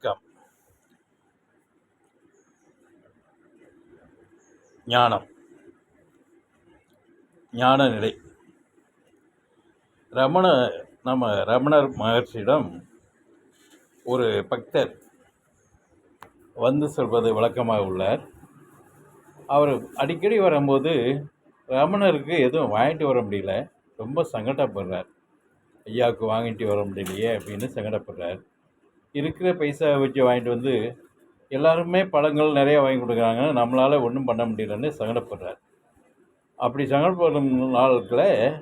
வணக்கம். ஞானம், ஞான நிலை. ரமணர் மகர்ஷியிடம் ஒரு பக்தர் வந்து சொல்வது வழக்கமாக உள்ளார். அவர் அடிக்கடி வரும்போது ரமணருக்கு எதுவும் வாங்கிட்டு வர முடியல, ரொம்ப சங்கடப்படுறார். ஐயாவுக்கு வாங்கிட்டு வர முடியலையே அப்படின்னு சங்கடப்படுறார். இருக்கிற பைசா வச்சு வாங்கிட்டு வந்து எல்லாருமே பழங்கள் நிறைய வாங்கி கொடுக்குறாங்க, நம்மளால் ஒன்றும் பண்ண முடியலன்னு சங்கடப்படுறார். அப்படி சங்கடப்படும் நாட்களில்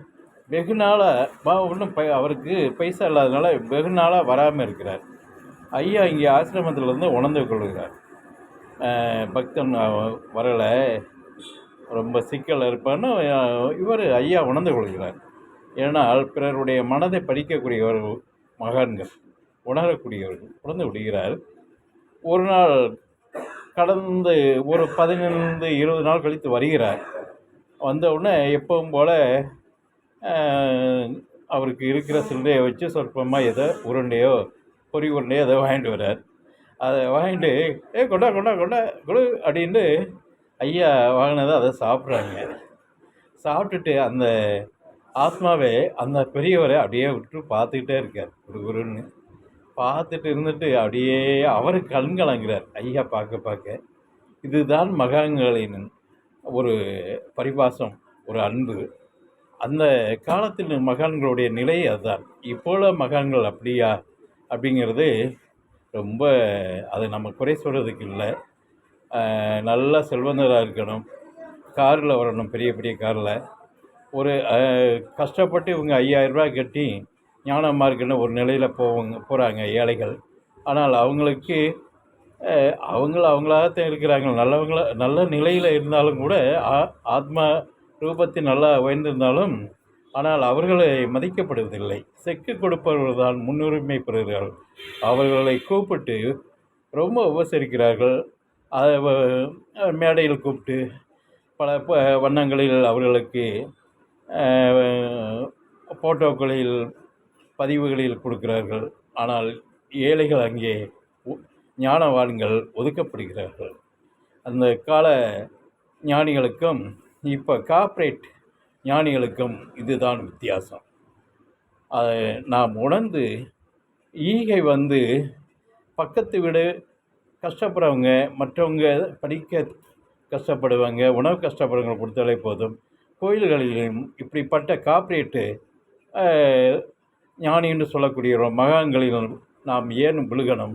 வெகு நாளாக ஒன்றும் அவருக்கு பைசா இல்லாதனால வெகு நாளாக வராமல் இருக்கிறார். ஐயா இங்கே ஆசிரமத்திலேருந்து உணர்ந்து கொள்கிறார். பக்தன் வரலை, ரொம்ப சிக்கல் இருப்பான்னு இவர் ஐயா உணர்ந்து கொள்கிறார். ஏன்னால் பிறருடைய மனதை படிக்கக்கூடியவர்கள் மகான்கள், உணரக்கூடியவர்கள் உணர்ந்து விடுகிறார். ஒரு நாள் கடந்து ஒரு 15-20 நாள் கழித்து வருகிறார். வந்த உடனே எப்பவும் போல் அவருக்கு இருக்கிற சில்லறையை வச்சு சொற்பமாக ஏதோ உருண்டையோ பொறி உருண்டையோ ஏதோ வாங்கிட்டு வர்றார். அதை வாங்கிட்டு கொண்டா கொடு அப்படின்ட்டு ஐயா வாங்கினதை அதை சாப்பிட்றாங்க. சாப்பிட்டுட்டு அந்த ஆத்மாவே அந்த பெரியவரை அப்படியே விட்டு பார்த்துக்கிட்டே இருக்கார். குருன்னு பார்த்துட்டு இருந்துட்டு அப்படியே அவர் கண்கலங்கிறார். ஐயா பார்க்க இதுதான் மகான்களின் ஒரு பரிபாசம், ஒரு அன்பு. அந்த காலத்தில் மகான்களுடைய நிலை அதுதான். இப்போல மகான்கள் அப்படியா அப்படிங்கிறது ரொம்ப, அது நம்ம குறை சொல்கிறதுக்கு இல்லை. நல்ல செல்வந்தராக இருக்கணும், காரில் வரணும், பெரிய பெரிய காரில். ஒரு கஷ்டப்பட்டு இவங்க 5000 ரூபா கட்டி ஞான மார்க்குன்னு ஒரு நிலையில் போகிறாங்க ஏழைகள். ஆனால் அவங்களுக்கு அவங்களாகத்தான் இருக்கிறாங்க. நல்ல நிலையில் இருந்தாலும் கூட, ஆத்மா ரூபத்தில் நல்லா உயர்ந்திருந்தாலும் ஆனால் அவர்களை மதிக்கப்படுவதில்லை. செக்கு கொடுப்பவர்கள் தான் முன்னுரிமை பெறுகிறார்கள். அவர்களை கூப்பிட்டு ரொம்ப உபசரிக்கிறார்கள். மேடையில் கூப்பிட்டு பல வண்ணங்களில் அவர்களுக்கு ஃபோட்டோக்களில் பதிவுகளில் கொடுக்கிறார்கள். ஆனால் ஏழைகள் அங்கே ஞானவான்கள் ஒதுக்கப்படுகிறார்கள். அந்த கால ஞானிகளுக்கும் இப்போ கார்ப்பரேட் ஞானிகளுக்கும் இதுதான் வித்தியாசம். அதை நாம் உணர்ந்து, ஈகை வந்து பக்கத்து வீடு கஷ்டப்படுறவங்க, மற்றவங்க படிக்க கஷ்டப்படுவாங்க, உணவு கஷ்டப்படுறவங்க கொடுத்தாலே போதும். கோயில்களிலும் இப்படிப்பட்ட கார்ப்பரேட்டு ஞானின்னு சொல்லக்கூடிய மகான்களிலும் நாம் ஏன் விழுகணும்?